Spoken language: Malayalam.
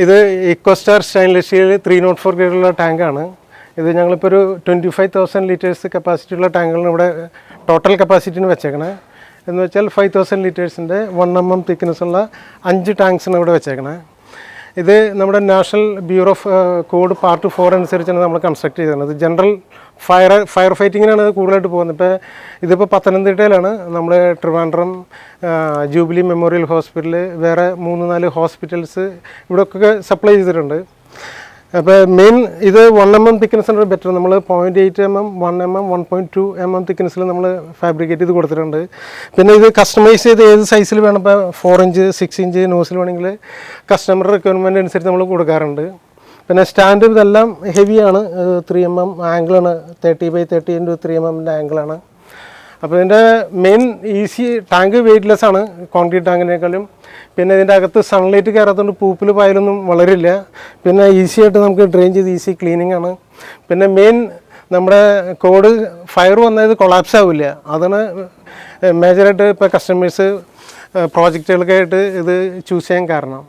ഇത് Ecostar Stainless Steel 304 ഗ്രേഡുള്ള ടാങ്കാണ്. ഇത് ഞങ്ങളിപ്പോൾ ഒരു 25,000 ലിറ്റേഴ്സ് കപ്പാസിറ്റി ഉള്ള ടാങ്കുകളാണ് ഇവിടെ ടോട്ടൽ കപ്പാസിറ്റിന് വെച്ചേക്കണേ. എന്ന് വെച്ചാൽ 5,000 ലിറ്റേഴ്സിൻ്റെ 1 mm തിക്നെസ് ഉള്ള 5 ടാങ്ക്സാണ് ഇവിടെ വെച്ചേക്കണേ. ഇത് നമ്മുടെ national bureau of code part 4 അനുസരിച്ചാണ് നമ്മൾ കൺസ്ട്രക്ട് ചെയ്തിരുന്നത്. ജനറൽ ഫയർ ഫൈറ്റിങ്ങിനാണ് ഇത് കൂടുതലായിട്ട് പോകുന്നത്. ഇതിപ്പോൾ പത്തനംതിട്ടയിലാണ്. നമ്മൾ ട്രിവാൻഡ്രം, ജൂബിലി മെമ്മോറിയൽ ഹോസ്പിറ്റൽ, വേറെ 3-4 ഹോസ്പിറ്റൽസ് ഇവിടെയൊക്കെ സപ്ലൈ ചെയ്തിട്ടുണ്ട്. അപ്പോൾ മെയിൻ ഇത് 1 mm തിക്നെസ് ആണ് ബെറ്റർ. നമ്മൾ 0.8 mm, 1 mm, 1.2 mm തിക്നെസ്സിൽ നമ്മൾ ഫാബ്രിക്കേറ്റ് ചെയ്ത് കൊടുത്തിട്ടുണ്ട്. പിന്നെ ഇത് കസ്റ്റമൈസ് ചെയ്ത് ഏത് സൈസിൽ വേണം, ഇപ്പോൾ 4 ഇഞ്ച് 6 ഇഞ്ച് നോസിൽ വേണമെങ്കിൽ കസ്റ്റമർ റിക്വയർമെൻറ്റ് അനുസരിച്ച് നമ്മൾ കൊടുക്കാറുണ്ട്. പിന്നെ സ്റ്റാൻഡ് ഇതെല്ലാം ഹെവിയാണ്. 3 mm ആംഗിളാണ്, 30x30 × 3 mm ആംഗിളാണ്. അപ്പോൾ ഇതിൻ്റെ മെയിൻ ഈസി ടാങ്ക് വെയ്റ്റ്ലെസ് ആണ് കോൺക്രീറ്റ് ടാങ്കിനേക്കാളും. പിന്നെ ഇതിൻ്റെ അകത്ത് സൺലൈറ്റ് കയറാത്തതുകൊണ്ട് പൂപ്പിൽ പായലൊന്നും വളരില്ല. പിന്നെ ഈസി ആയിട്ട് നമുക്ക് ഡ്രെയിൻ ചെയ്ത് ഈസി ക്ലീനിങ് ആണ്. പിന്നെ മെയിൻ നമ്മുടെ കോഡ് ഫയർ വന്നത് കൊളാപ്സ് ആവില്ല. അതാണ് മേജറായിട്ട് ഇപ്പോൾ കസ്റ്റമേഴ്സ് പ്രോജക്റ്റുകൾക്കായിട്ട് ഇത് ചൂസ് ചെയ്യാൻ കാരണം.